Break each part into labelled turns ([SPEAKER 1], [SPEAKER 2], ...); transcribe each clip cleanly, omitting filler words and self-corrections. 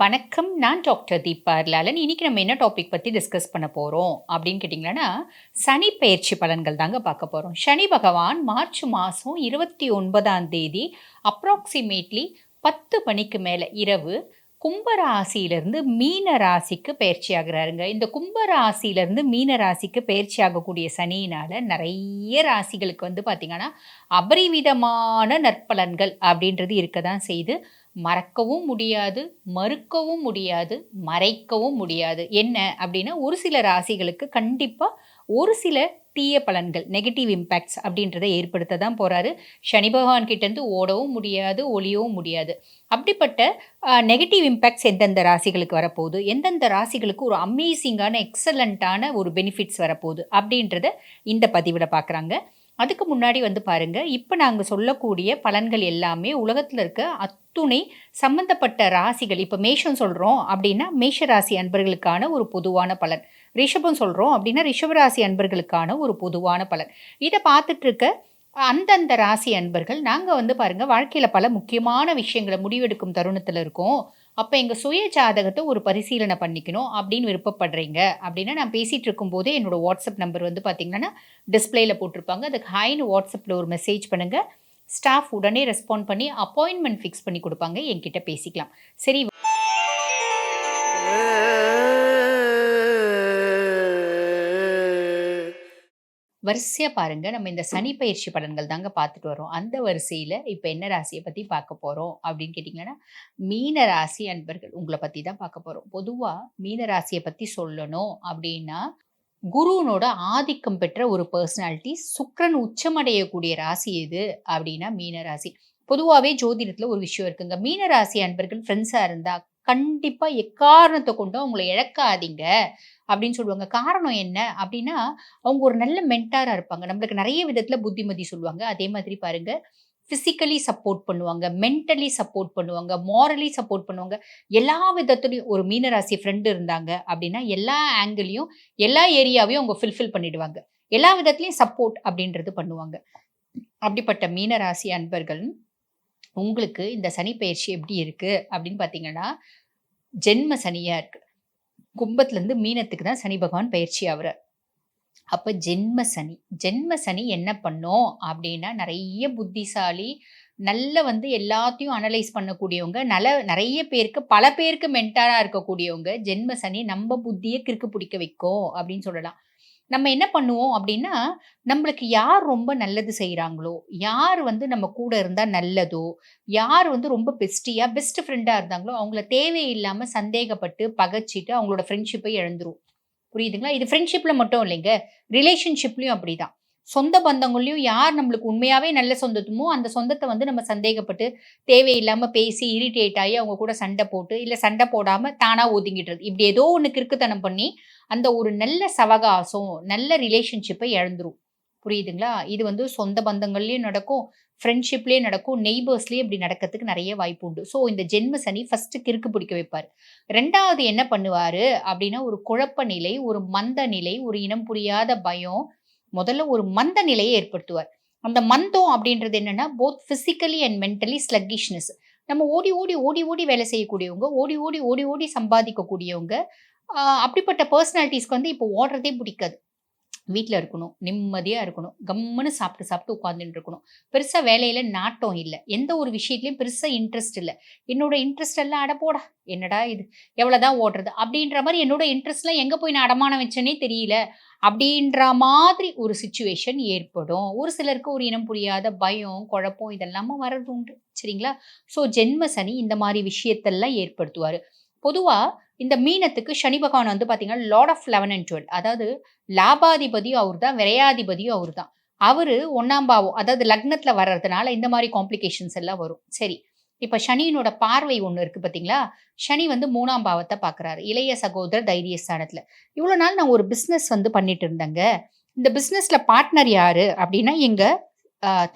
[SPEAKER 1] வணக்கம். நான் டாக்டர் தீபா லாலன். இன்னைக்கு நம்ம என்ன டாபிக் பத்தி டிஸ்கஸ் பண்ண போறோம் அப்படின்னு கேட்டிங்கன்னா, சனி பெயர்ச்சி பலன்கள் தாங்க பார்க்க போறோம். சனி பகவான் மார்ச் மாசம் 29ஆம் தேதி அப்ராக்ஸிமேட்லி 10 மணிக்கு மேல இரவு கும்ப ராசியிலிருந்து மீன ராசிக்கு பெயர்ச்சி ஆகுறாருங்க. இந்த கும்ப ராசியிலிருந்து மீன ராசிக்கு பெயர்ச்சி ஆகக்கூடிய சனியினால நெறைய ராசிகளுக்கு வந்து பார்த்தீங்கன்னா, அபரிவிதமான நற்பலன்கள் அப்படின்றது இருக்க தான் செய்யுது. மறக்கவும் முடியாது, மறுக்கவும் முடியாது, மறைக்கவும் முடியாது. என்ன அப்டின்னா, ஒரு சில ராசிகளுக்கு கண்டிப்பா ஒரு சில தீய பலன்கள், நெகட்டிவ் இம்பேக்ட்ஸ் அப்டின்றத ஏற்படுத்த தான் போறாரு. சனி பகவான் கிட்டேருந்து ஓடவும் முடியாது, ஒளியவும் முடியாது. அப்படிப்பட்ட நெகட்டிவ் இம்பேக்ட்ஸ் எந்தெந்த ராசிகளுக்கு வரப்போகுது, எந்தெந்த ராசிகளுக்கு ஒரு அமேசிங்கான, எக்ஸலன்ட்டான ஒரு பெனிஃபிட்ஸ் வரப்போகுது அப்டின்றத இந்த பதிவுல பார்க்குறாங்க. அதுக்கு முன்னாடி வந்து பாருங்க, இப்ப நாங்க சொல்லக்கூடிய பலன்கள் எல்லாமே உலகத்துல இருக்க அத்துணை சம்பந்தப்பட்ட ராசிகள். இப்ப மேஷம் சொல்றோம் அப்படின்னா, மேஷ ராசி அன்பர்களுக்கான ஒரு பொதுவான பலன். ரிஷபம் சொல்றோம் அப்படின்னா, ரிஷப ராசி அன்பர்களுக்கான ஒரு பொதுவான பலன். இத பார்த்துட்டு இருக்க அந்தந்த ராசி அன்பர்கள், நாங்க வந்து பாருங்க வாழ்க்கையில பல முக்கியமான விஷயங்கள முடிவெடுக்கும் தருணத்துல இருக்கோம். அப்ப எங்க சுய ஜாதகத்த ஒரு பரிசீலனை பண்ணிக்கணும் அப்படின்னு விருப்பப்படுறீங்க அப்படின்னா, நான் பேசிட்டு இருக்கும்போதே என்னோட வாட்ஸ்அப் நம்பர் வந்து பார்த்தீங்கன்னா, டிஸ்ப்ளேல போட்டிருப்பாங்க. அதுக்கு ஹாய்ன்னு வாட்ஸ்அப்ல ஒரு மெசேஜ் பண்ணுங்க. ஸ்டாஃப் உடனே ரெஸ்பாண்ட் பண்ணி அப்பாயின்ட்மென்ட் ஃபிக்ஸ் பண்ணி குடுப்பாங்க. என்கிட்ட பேசிக்கலாம். சரி, வரிசையா பாருங்க. நம்ம இந்த சனி பயிற்சி பலன்கள் தாங்க பார்த்துட்டு வரோம். அந்த வரிசையில இப்ப என்ன ராசிய பத்தி பார்க்க போறோம் அப்படின்னு கேட்டீங்கன்னா, மீன ராசி அன்பர்கள் உங்கள பத்தி தான் பார்க்க போறோம். பொதுவா மீன ராசிய பத்தி சொல்லணும் அப்படின்னா, குருவினோட ஆதிக்கம் பெற்ற ஒரு பெர்சனாலிட்டி. சுக்கிரன் உச்சமடையக்கூடிய ராசி எது அப்படின்னா மீன ராசி. பொதுவாவே ஜோதிடத்துல ஒரு விஷயம் இருக்குங்க. மீன ராசி அன்பர்கள் ஃப்ரெண்ட்ஸா இருந்தா கண்டிப்பா எக்காரணத்த கொண்டும் அவங்கள இழக்காதீங்க அப்படின்னு சொல்லுவாங்க. காரணம் என்ன அப்படின்னா, அவங்க ஒரு நல்ல மென்டாரா இருப்பாங்க. நம்மளுக்கு நெறைய விதத்துல புத்திமதி சொல்லுவாங்க. அதே மாதிரி பாருங்க, பிசிக்கலி சப்போர்ட் பண்ணுவாங்க, மென்டலி சப்போர்ட் பண்ணுவாங்க, மாரலி சப்போர்ட் பண்ணுவாங்க. எல்லா விதத்துலயும் ஒரு மீனராசி ஃப்ரெண்ட் இருந்தாங்க அப்படின்னா, எல்லா ஆங்கில்லயும், எல்லா ஏரியாவையும் அவங்க ஃபில்ஃபில் பண்ணிடுவாங்க. எல்லா விதத்திலயும் சப்போர்ட் அப்படின்றது பண்ணுவாங்க. அப்படிப்பட்ட மீனராசி அன்பர்கள், உங்களுக்கு இந்த சனி பெயர்ச்சி எப்படி இருக்கு அப்படின்னு பார்த்தீங்கன்னா, ஜென்ம சனியா இருக்கு. கும்பத்திலருந்து மீனத்துக்கு தான் சனி பகவான் பயிற்சி ஆவுறார். அப்ப ஜென்ம சனி. ஜென்ம சனி என்ன பண்ணும் அப்டின்னா, நெறைய புத்திசாலி, நல்ல வந்து எல்லாத்தையும் அனலைஸ் பண்ணக்கூடியவங்க, நெறைய பேருக்கு பல பேருக்கு மென்டாரா இருக்கக்கூடியவங்க, ஜென்ம சனி நம்ப புத்திய கிறுக்கு புடிக்க வைக்கும் அப்டின்னு சொல்லலாம். நம்ம என்ன பண்ணுவோம் அப்டின்னா, நம்மளுக்கு யார் ரொம்ப நல்லது செய்றாங்களோ, யார் வந்து நம்ம கூட இருந்தா நல்லதோ, யார் வந்து ரொம்ப பெஸ்ட் ஃப்ரெண்டா இருந்தாங்களோ, அவங்கள தேவையில்லாம சந்தேகப்பட்டு, பகச்சிட்டு அவங்களோட ஃப்ரெண்ட்ஷிப்பை இழந்துருவோம். புரியுதுங்களா? இது ஃப்ரெண்ட்ஷிப்ல மட்டும் இல்லைங்க. ரிலேஷன்ஷிப்லயும் அப்படிதான். சொந்த பந்தங்கள்லயும் யார் நம்மளுக்கு உண்மையாவே நல்ல சொந்தமோ, அந்த சொந்தத்த வந்து நம்ம சந்தேகப்பட்டு, தேவையில்லாம பேசி இரிட்டேட் ஆயி அவங்க கூட சண்ட போட்டு, இல்ல சண்ட போடாம தானா ஒதுங்கிடுறது. இப்படி ஏதோ ஒண்ணு கிறுக்குத்தனம் பண்ணி, அந்த ஒரு நல்ல சவகாசம், நல்ல ரிலேஷன்ஷிப்ப இழந்துரும். புரியுதுங்களா? இது வந்து சொந்த பந்தங்கள்லயும் நடக்கும், ஃப்ரெண்ட்ஷிப்லயும் நடக்கும், நெய்பர்ஸ்லயும் இப்படி நடக்கிறதுக்கு நெறைய வாய்ப்பு உண்டு. ஸோ இந்த ஜென்ம சனி ஃபர்ஸ்ட்டு கிறுக்கு பிடிக்க வைப்பாரு. 2வது என்ன பண்ணுவாரு அப்டின்னா, ஒரு குழப்ப நிலை, ஒரு மந்த நிலை, ஒரு இனம் புரியாத பயம். முதல்ல ஒரு மந்த நிலையை ஏற்படுத்துவார். அந்த மந்தம் அப்டின்றது என்னன்னா, both physically and mentally sluggishness. நம்ம ஓடி, ஓடி, ஓடி, ஓடி வேலை செய்யக்கூடியவங்க, ஓடி, ஓடி, ஓடி, ஓடி சம்பாதிக்கக்கூடியவங்க. அப்படிப்பட்ட பெர்சனாலிட்டீஸ்க்கு வந்து இப்போ ஓடுறதே பிடிக்காது. வீட்ல இருக்கணும். நிம்மதியா இருக்கணும். கம்முனு சாப்பிட்டு, சாப்பிட்டு உட்கார்ந்துட்டு இருக்கணும். பெருசா வேலையில நாட்டம் இல்ல. எந்த ஒரு விஷயத்திலயும் பெருசா இன்ட்ரெஸ்ட் இல்ல. என்னோட இன்ட்ரெஸ்ட் எல்லாம் அட போடா! என்னடா இது? எவ்வளோதான் ஓடுறது? அப்படின்ற மாரி என்னோட இன்ட்ரெஸ்ட்லாம் எங்க போய் நான் அடமானம் வச்சேன்னே தெரியல. அப்படின்ற மாதிரி ஒரு சிச்சுவேஷன் ஏற்படும். ஒரு சிலருக்கு ஒரு இனம் புரியாத பயம், குழப்பம் இதெல்லாமும் வர்றது உண்டு. சரிங்களா? ஸோ ஜென்ம சனி இந்த மாரி விஷயத்தெல்லாம் ஏற்படுத்துவாரு. பொதுவா இந்த மீனத்துக்கு சனி பகவான் வந்து பார்த்தீங்கன்னா, லார்ட் ஆஃப் 11 அண்ட் 12 அதாவது லாபாதிபதியும் அவரு தான், விரையாதிபதியும் அவரு தான். அவரு 1ஆம் பாவம் அதாவது லக்னத்துல வர்றதுனால இந்த மாரி காம்ப்ளிகேஷன்ஸ் எல்லாம் வரும். சரி. இப்ப சனியினோட பார்வை ஒண்ணு இருக்கு பார்த்தீங்களா? சனி வந்து 3ஆம் பாவத்த பார்க்குறாரு. இளைய சகோதரர் தைரியஸ்தானத்துல. இவ்வளோ நாள் நான் ஒரு பிசினஸ் வந்து பண்ணிட்டு இருந்தேங்க. இந்த பிசினஸ்ல பார்ட்னர் யாரு? அப்டின்னா எங்க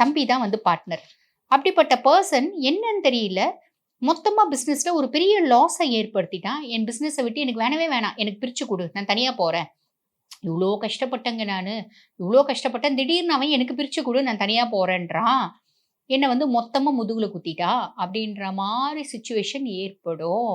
[SPEAKER 1] தம்பி தான் வந்து பார்ட்னர். அப்படிப்பட்ட பெர்சன் என்னன்னு தெரியல. மொத்தமா பிசினஸ்ல ஒரு பெரிய லாஸ ஏற்படுத்திட்டான். என் பிசினஸ விட்டு எனக்கு வேணவே வேணாம். எனக்கு பிரிச்சு குடு. நான் தனியா போறேன். இவ்ளோ கஷ்டப்பட்டேங்க நானு. இவ்ளோ கஷ்டப்பட்டேன். திடீர்னு அவன் எனக்கு பிரிச்சு குடு. நான் தனியா போறேன்றான். என்ன வந்து மொத்தமா முதுகுல குத்திட்டா! அப்டின்ற மாரி சிச்சுவேஷன் ஏற்படும்.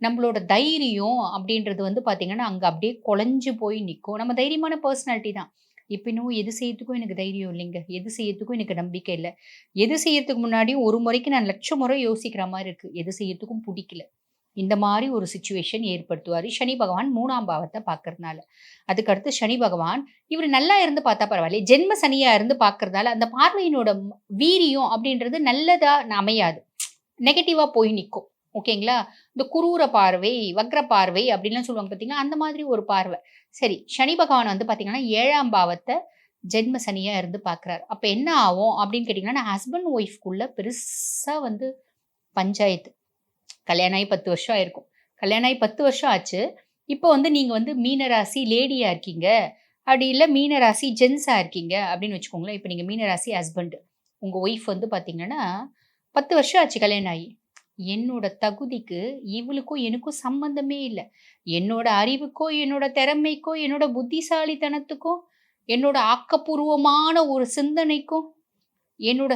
[SPEAKER 1] நம்மளோட தைரியம் அப்படின்றது வந்து பார்த்தீங்கன்னா, அங்க அப்படியே குழஞ்சு போய் நிக்கும். நம்ம தைரியமான பெர்சனாலிட்டி தான். இப்ப இன்னும் எது செய்யறதுக்கும் எனக்கு தைரியம் இல்லைங்க. எது செய்யறதுக்கும் எனக்கு நம்பிக்கை இல்ல. எது செய்யறதுக்கு முன்னாடியும் ஒரு முறைக்கு நான் லட்சம் முறை யோசிக்கிற மாரி இருக்கு. எது செய்யறதுக்கும் புடிக்கல. இந்த மாரி ஒரு சிச்சுவேஷன் ஏற்படுத்துவாரு. சனி பகவான் 3ஆம் பாவத்த பார்க்கறதுனால. அதுக்கடுத்து சனி பகவான் இவரு நல்லா இருந்து பார்த்தா பரவாயில்லையே. ஜென்ம சனியா இருந்து பார்க்கறதால, அந்த பார்வையினோட வீரியம் அப்படின்றது நல்லதா அமையாது. நெகட்டிவா போய் நிக்கும். ஓகேங்களா? இந்த குரூர பார்வை, வக்ர பார்வை அப்படின்லாம் சொல்லுவாங்க பார்த்தீங்களா? அந்த மாதிரி ஒரு பார்வை. சரி, சனி பகவான் வந்து பார்த்தீங்கன்னா, 7ஆம் பாவத்த ஜென்ம சனியா இருந்து பார்க்குறாரு. அப்ப என்ன ஆவும் அப்படின்னு கேட்டீங்கன்னா, ஹஸ்பண்ட் ஒய்ஃப்குள்ள பெருசா வந்து பஞ்சாயத்து. கல்யாணம் ஆகி 10 வருஷம் ஆயிருக்கும். கல்யாணம் ஆகி 10 வருஷம் ஆச்சு. இப்போ வந்து நீங்க வந்து மீன ராசி லேடியா இருக்கீங்க. அப்படி இல்ல மீன ராசி ஜென்ஸா இருக்கீங்க அப்படின்னு வச்சுக்கோங்களேன். இப்ப நீங்க மீன ராசி ஹஸ்பண்ட். உங்க ஒய்ஃப் வந்து பார்த்தீங்கன்னா, 10 வருஷம் ஆச்சு கல்யாணம் ஆகி. என்னோட தகுதிக்கு இவளுக்கும் எனக்கும் சம்மந்தமே இல்ல. என்னோட அறிவுக்கோ, என்னோட திறமைக்கோ, என்னோட புத்திசாலித்தனத்துக்கோ, என்னோட ஆக்கப்பூர்வமான ஒரு சிந்தனைக்கும் என்னோட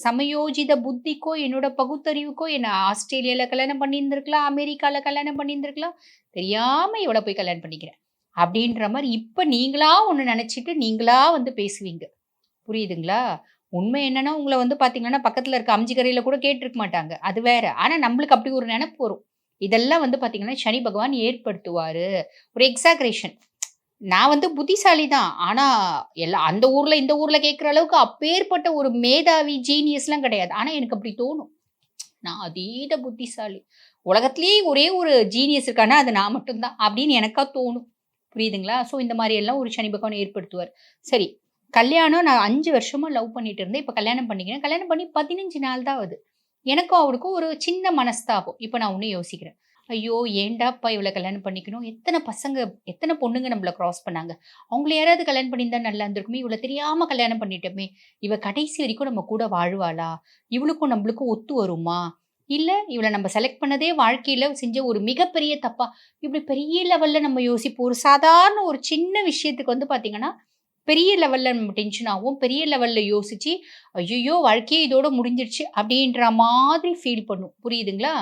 [SPEAKER 1] சமயோஜித புத்திக்கோ, என்னோட பகுத்தறிவுக்கோ என்ன ஆஸ்திரேலியால கல்யாணம் பண்ணியிருந்திருக்கலாம், அமெரிக்கால கல்யாணம் பண்ணியிருந்திருக்கலாம். தெரியாம இவள போய் கல்யாணம் பண்ணிக்கிறேன். அப்படின்ற மாரி இப்ப நீங்களா ஒண்ணு நெனச்சுட்டு, நீங்களா வந்து பேசுவீங்க. புரியுதுங்களா? உண்மை என்னன்னா, உங்கள வந்து பாத்தீங்கன்னா, பக்கத்துல இருக்க அம்ஜிக்கரையில கூட கேட்டுருக்க மாட்டாங்க. அது வேற. ஆனா நம்மளுக்கு அப்படி ஒரு நெனப்பு வரும். இதெல்லாம் வந்து பாத்தீங்கன்னா, சனி பகவான் ஏற்படுத்துவாரு. ஒரு எக்ஸாக்ரேஷன். நான் வந்து புத்திசாலி தான். ஆனா, அந்த ஊர்ல, இந்த ஊர்ல கேட்கிற அளவுக்கு அப்பேற்பட்ட ஒரு மேதாவி, ஜீனியஸ்லாம் கிடையாது. ஆனா, எனக்கு அப்படி தோணும். நான் அதீத புத்திசாலி. உலகத்திலேயே ஒரே ஒரு ஜீனியஸ் இருக்கான்னா, அது நான் மட்டும் தான். அப்படின்னு எனக்கா தோணும். புரியுதுங்களா? ஸோ, இந்த மாரி எல்லாம் ஒரு சனி பகவான் ஏற்படுத்துவார். சரி, கல்யாணம் நான் 5 வருஷமா லவ் பண்ணிட்டு இருந்தேன். இப்ப கல்யாணம் பண்ணிக்கிறேன். கல்யாணம் பண்ணி 15 நாள் தான் ஆகுது. எனக்கும் அவருக்கும் ஒரு சின்ன மனஸ்தாபம். இப்ப நான் ஒண்ணு யோசிக்கிறேன். ஐயோ! ஏன்டாப்பா இவள கல்யாணம் பண்ணிக்கணும்? எத்தன பசங்க, எத்தன பொண்ணுங்க நம்மள கிராஸ் பண்ணாங்க. அவங்கள யாராவது கல்யாணம் பண்ணியிருந்தா நல்லா இருந்திருக்குமே! இவள தெரியாம கல்யாணம் பண்ணிட்டோமே! இவ கடைசி வரைக்கும் நம்ம கூட வாழ்வாளா? இவளுக்கும் நம்மளுக்கும் ஒத்து வருமா? இல்ல இவள நம்ம செலக்ட் பண்ணதே வாழ்க்கையில செஞ்ச ஒரு மிகப்பெரிய தப்பா? இப்படி பெரிய லெவல்ல நம்ம யோசிப்போம். ஒரு சாதாரண ஒரு சின்ன விஷயத்துக்கு வந்து பார்த்தீங்கன்னா, பெரிய லெவல்ல நம்ம டென்ஷன் ஆவோம். பெரிய லெவல்ல யோசிச்சு, "ஐய்யய்யோ! வாழ்க்கையே இதோட முடிஞ்சிருச்சு." அப்படின்ற மாதிரி ஃபீல் பண்ணும். புரியுதுங்களா?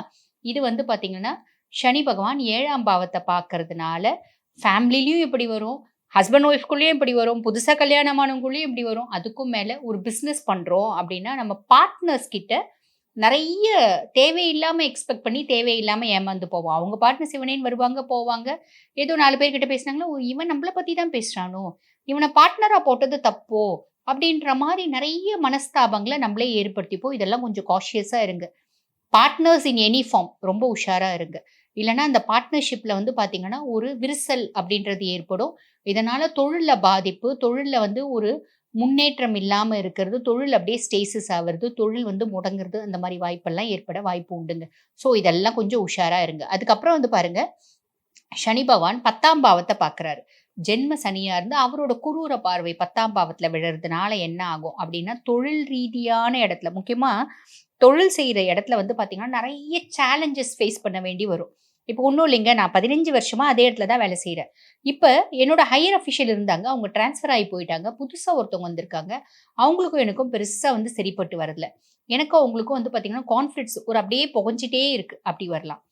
[SPEAKER 1] இது வந்து பார்த்தீங்கன்னா, சனி பகவான் 7ஆம் பாவத்த பார்க்கறதுனால, ஃபேமிலிலயும் இப்படி வரும். ஹஸ்பண்ட் ஒய்ஃப்குள்ளேயும் இப்படி வரும். புதுசா கல்யாணமானவங்ககுள்ளயும் இப்படி வரும். அதுக்கும் மேல ஒரு பிசினஸ் பண்றோம் அப்படின்னா, நம்ம பார்ட்னர்ஸ் கிட்ட நெறைய தேவையில்லாம எக்ஸ்பெக்ட் பண்ணி, தேவையில்லாம ஏமாந்து போவோம். அவங்க பாட்டுன்னு சிவனேன்னு வருவாங்க, போவாங்க. ஏதோ 4 பேர்கிட்ட பேசினாங்கன்னா, "ஓ! இவன் நம்மள பத்தி தான் பேசுறானோ! இவன பார்ட்னரா போட்டது தப்போ!" அப்படின்ற மாரி நெறைய மனஸ்தாபங்கள நம்மளே ஏற்படுத்திப்போம். இதெல்லாம் கொஞ்சம் காஷியஸா இருங்க. பார்ட்னர்ஸ் இன் எனி ஃபார்ம் ரொம்ப உஷாரா இருங்க. இல்லன்னா அந்த பார்ட்னர்ஷிப்ல வந்து பார்த்தீங்கன்னா, ஒரு விரிசல் அப்படின்றது ஏற்படும். இதனால தொழில்ல பாதிப்பு, தொழில்ல வந்து ஒரு முன்னேற்றம் இல்லாம இருக்கிறது, தொழில் அப்படியே ஸ்டேசிஸ் ஆவறது, தொழில் வந்து முடங்குறது, அந்த மாரி வாய்ப்பெல்லாம் ஏற்பட வாய்ப்பு உண்டுங்க. ஸோ இதெல்லாம் கொஞ்சம் உஷாரா இருங்க. அதுக்கப்புறம் வந்து பாருங்க, சனி பகவான் 10ஆம் பாவத்த பார்க்குறாரு. ஜென்ம சனியா இருந்து அவரோட குரூர பார்வை 10ஆம் பாவத்துல விழறதுனால என்ன ஆகும் அப்டின்னா, தொழில் ரீதியான இடத்துல முக்கியமா தொழில் செய்ற இடத்துல வந்து பார்த்தீங்கன்னா, நெறைய சேலஞ்சஸ் ஃபேஸ் பண்ண வேண்டி வரும். இப்போ ஒண்ணும் இல்லைங்க. நான் 15 வருஷமா அதே இடத்துல தான் வேலை செய்றேன். இப்ப என்னோட ஹையர் அஃபிஷியல் இருந்தாங்க. அவங்க ட்ரான்ஸ்ஃபர் ஆயி போயிட்டாங்க. புதுசா ஒருத்தவங்க வந்திருக்காங்க. அவங்களுக்கும் எனக்கும் பெருசா வந்து சரிப்பட்டு வரல. எனக்கும் அவங்களுக்கும் வந்து பார்த்தீங்கன்னா, கான்ஃப்ளிக்ட்ஸ் ஒரு அப்படியே புகஞ்சிட்டே இருக்கு. அப்படி வரலாம்.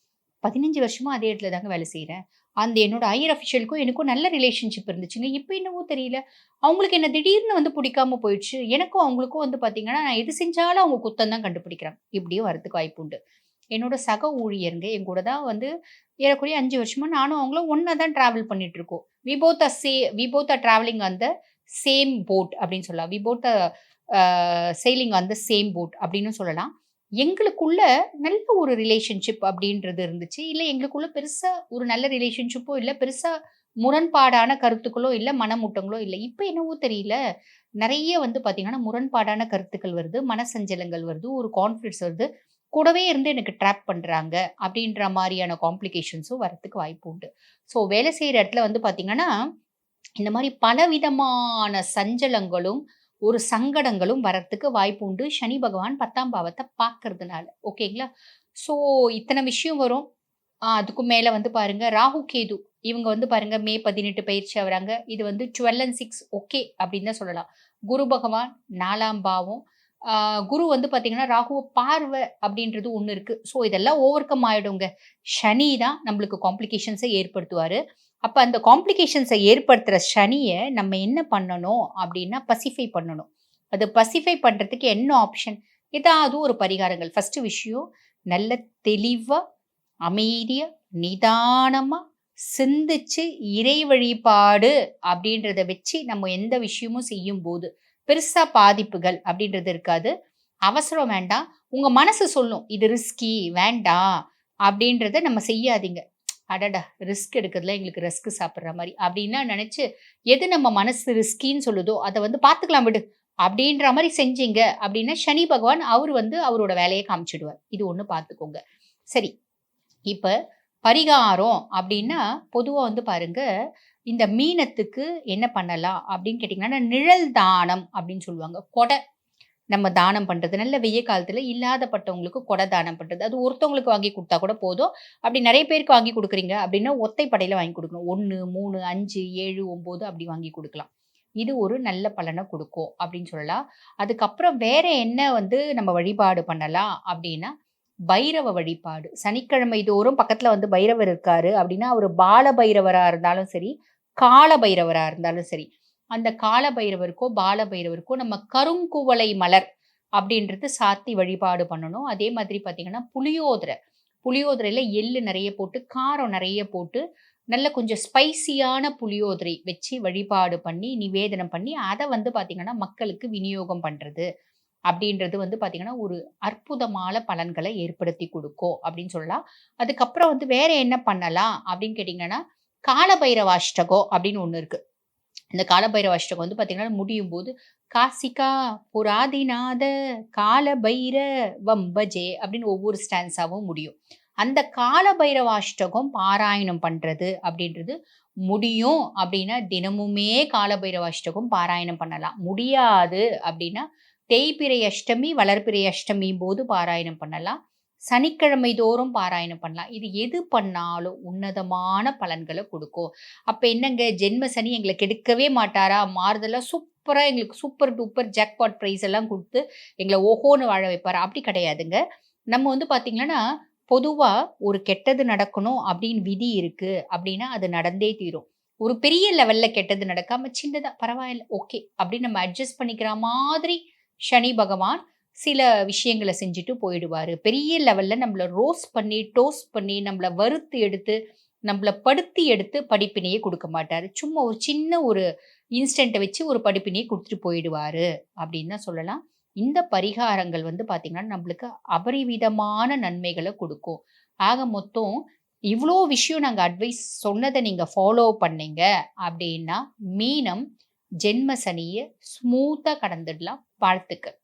[SPEAKER 1] 15 வருஷமா அதே இடத்துல தாங்க வேலை செய்றேன். அந்த என்னோட ஹையர் அஃபிஷியலுக்கும் எனக்கும் நல்ல ரிலேஷன்ஷிப் இருந்துச்சுங்க. இப்ப என்னவோ தெரியல. அவங்களுக்கு என்ன திடீர்னு வந்து புடிக்காம போயிடுச்சு. எனக்கும் அவங்களுக்கும் வந்து பார்த்தீங்கன்னா, நான் எது செஞ்சாலும் அவங்க குத்தம் தான் கண்டுபிடிக்கிறாங்க. இப்படியும் வரதுக்கு வாய்ப்பு உண்டு. என்னோட சக ஊழியருங்க என் கூட தான் வந்து ஏறக்குறைய 5 வருஷமா நானும் அவங்களும் ஒண்ணா தான் டிராவல் பண்ணிட்டு இருக்கோம். We both are travelling on the same boat அப்படின்னு சொல்லலாம். We both are sailing on the same boat அப்படின்னு சொல்லலாம். எங்களுக்குள்ள நல்ல ஒரு ரிலேஷன்ஷிப் அப்படின்றது இருந்துச்சு. இல்ல எங்களுக்குள்ள பெருசா ஒரு நல்ல ரிலேஷன்ஷிப்போ இல்ல. பெருசா முரண்பாடான கருத்துக்களோ இல்ல, மனமுட்டங்களோ இல்ல. இப்ப என்னவோ தெரியல. நெறைய வந்து பார்த்தீங்கன்னா, முரண்பாடான கருத்துக்கள் வருது. மனசஞ்சலங்கள் வருது. ஒரு கான்ஃப்ளிக்ட்ஸ் வருது. கூடவே இருந்து எனக்கு ட்ராப் பண்றாங்க. அப்படின்ற மாரியான காம்ப்ளிகேஷன்ஸும் வரதுக்கு வாய்ப்பு உண்டு. ஸோ வேலை செய்ற இடத்துல வந்து பார்த்தீங்கன்னா, இந்த மாரி பலவிதமான சஞ்சலங்களும், ஒரு சங்கடங்களும் வரத்துக்கு வாய்ப்பு உண்டு. சனி பகவான் 10ஆம் பாவத்த பார்க்கறதுனால. ஓகேங்களா? ஸோ இத்தன விஷயம் வரும். அதுக்கும் மேல வந்து பாருங்க, ராகு, கேது இவங்க வந்து பாருங்க மே 18 பயிற்சி ஆவுறாங்க. இது வந்து 12 அண்ட் 6 ஓகே அப்படின்னு தான் சொல்லலாம். குரு பகவான் 4ஆம் பாவம். ஆ குரு வந்து பார்த்தீங்கன்னா, ராகுவ பார்வை அப்படின்றது ஒண்ணு இருக்கு. ஸோ இதெல்லாம் ஓவர் கம் ஆயிடுங்க. சனி தான் நம்மளுக்கு காம்ப்ளிகேஷன்ஸ ஏற்படுத்துவாரு. அப்ப அந்த காம்ப்ளிகேஷன்ஸ ஏற்படுத்துற சனிய நம்ம என்ன பண்ணணும் அப்படின்னா, பசிஃபை பண்ணணும். அது பசிஃபை பண்றதுக்கு என்ன ஆப்ஷன்? ஏதாவது ஒரு பரிகாரங்கள். ஃபர்ஸ்ட்டு விஷயம் நல்ல தெளிவா, அமைதியா, நிதானமா சிந்திச்சு இறை வழிபாடு அப்படின்றத வச்சு நம்ம எந்த விஷயமும் செய்யும்போது, பெருசா பாதிப்புகள் அப்படின்றது இருக்காது. அவசரம் வேண்டாம். உங்க மனசு சொல்லும். இது ரிஸ்கி வேண்டாம் அப்படின்றத நம்ம செய்யாதீங்க. அடடா! ரிஸ்க் எடுக்கிறதுல எங்களுக்கு ரஸ்க் சாப்பிடுற மாரி அப்படின்லாம் நெனச்சு, எது நம்ம மனசு ரிஸ்கின்னு சொல்லுதோ, அத வந்து பார்த்துக்கலாம் விடு. அப்படின்ற மாரி செஞ்சீங்க அப்படின்னா, சனி பகவான் அவரு வந்து அவரோட வேலைய காமிச்சுடுவார். இது ஒண்ணு பார்த்துக்கோங்க. சரி. இப்ப பரிகாரம் அப்டின்னா, பொதுவா வந்து பாருங்க, இந்த மீனத்துக்கு என்ன பண்ணலாம் அப்டின்னு கேட்டீங்கன்னா, நிழல் தானம் அப்டின்னு சொல்லுவாங்க. நம்ம தானம் பண்றது. நல்ல வெய்ய காலத்துல இல்லாதப்பட்டவங்களுக்கு கொடை தானம் பண்றது. அது ஒருத்தவங்களுக்கு வாங்கி குடுத்தா கூட போதும். அப்படி நெறைய பேருக்கு வாங்கி குடுக்குறீங்க அப்படின்னா, ஒத்தை படையில வாங்கி குடுக்கணும். 1, 3, 5, 7, 9 அப்படி வாங்கி குடுக்கலாம். இது ஒரு நல்ல பலன குடுக்கும் அப்படின்னு சொல்லலாம். அதுக்கப்புறம் வேற என்ன வந்து நம்ம வழிபாடு பண்ணலாம் அப்படின்னா, பைரவ வழிபாடு. சனிக்கிழமை தோறும் பக்கத்துல வந்து பைரவர் இருக்காரு அப்படின்னா, அவரு பால பைரவரா இருந்தாலும் சரி, கால பைரவரா இருந்தாலும் சரி. அந்த கால பைரவருக்கோ, பால பைரவருக்கோ நம்ம கருங்குவளை மலர் அப்படின்றது சாத்தி வழிபாடு பண்ணணும். அதே மாதிரி பார்த்தீங்கன்னா, புளியோதரை. புளியோதரையில எள்ளு நெறைய போட்டு, காரம் நெறைய போட்டு, நல்ல கொஞ்சம் ஸ்பைசியான புளியோதரை வச்சு வழிபாடு பண்ணி, நிவேதனம் பண்ணி, அத வந்து பார்த்தீங்கன்னா, மக்களுக்கு விநியோகம் பண்றது. அப்படின்றது வந்து பார்த்தீங்கன்னா, ஒரு அற்புதமான பலன்கள ஏற்படுத்தி குடுக்கும் அப்படின்னு சொல்லலாம். அதுக்கப்புறம் வந்து வேற என்ன பண்ணலாம் அப்படின்னு கேட்டீங்கன்னா, காலபைரவ அஷ்டகம் அப்படின்னு ஒண்ணு இருக்கு. இந்த காலபைரவ அஷ்டகம் வந்து பார்த்தீங்கன்னா, முடியும்போது "காசிகா புராதிநாத காலபைர வம்பஜே" அப்படின்னு ஒவ்வொரு ஸ்டான்ஸாவும் முடியும். அந்த காலபைரவ அஷ்டகம் பாராயணம் பண்றது அப்படின்றது முடியும் அப்படின்னா, தினமுமே காலபைரவ அஷ்டகம் பாராயணம் பண்ணலாம். முடியாது அப்படின்னா, தேய்பிறை அஷ்டமி, வளர்பிறை அஷ்டமியும்போது பாராயணம் பண்ணலாம். சனிக்கிழமை தோறும் பாராயணம் பண்ணலாம். இது எது பண்ணாலும் உன்னதமான பலன்கள குடுக்கும். அப்ப என்னங்க ஜென்ம சனி எங்கள கெடுக்கவே மாட்டாரா? மாறுதலா சூப்பரா எங்களுக்கு சூப்பர் டூப்பர் ஜாக்பாட் பிரைஸ் எல்லாம் குடுத்து, எங்கள ஓஹோன்னு வாழ வைப்பாரா? அப்படி கிடையாதுங்க. நம்ம வந்து பார்த்தீங்கன்னா, பொதுவா ஒரு கெட்டது நடக்கணும் அப்படின்னு விதி இருக்கு அப்படின்னா, அது நடந்தே தீரும். ஒரு பெரிய லெவல்ல கெட்டது நடக்காம சின்னதா பரவாயில்ல, ஓகே அப்படின்னு நம்ம அட்ஜஸ்ட் பண்ணிக்கிற மாதிரி சனி பகவான் சில விஷயங்கள செஞ்சுட்டு போயிடுவாரு. பெரிய லெவல்ல நம்மள ரோஸ்ட் பண்ணி, டோஸ்ட் பண்ணி, நம்மள வறுத்து எடுத்து, நம்மள படுத்தி எடுத்து படிப்பினையே குடுக்க மாட்டாரு. சும்மா ஒரு சின்ன ஒரு இன்ஸ்டன்ட்ட வச்சு ஒரு படிப்பினைய குடுத்துட்டு போயிடுவாரு அப்படின்னு தான் சொல்லலாம். இந்த பரிகாரங்கள் வந்து பார்த்தீங்கன்னா, நம்மளுக்கு அபரிவிதமான நன்மைகள குடுக்கும். ஆக மொத்தம் இவ்ளோ விஷயம் நாங்க அட்வைஸ் சொன்னத நீங்க ஃபாலோ பண்ணீங்க அப்டின்னா, மீனம் ஜென்ம சனிய ஸ்மூத்தா கடந்துடலாம். வாழ்த்துக்கள்.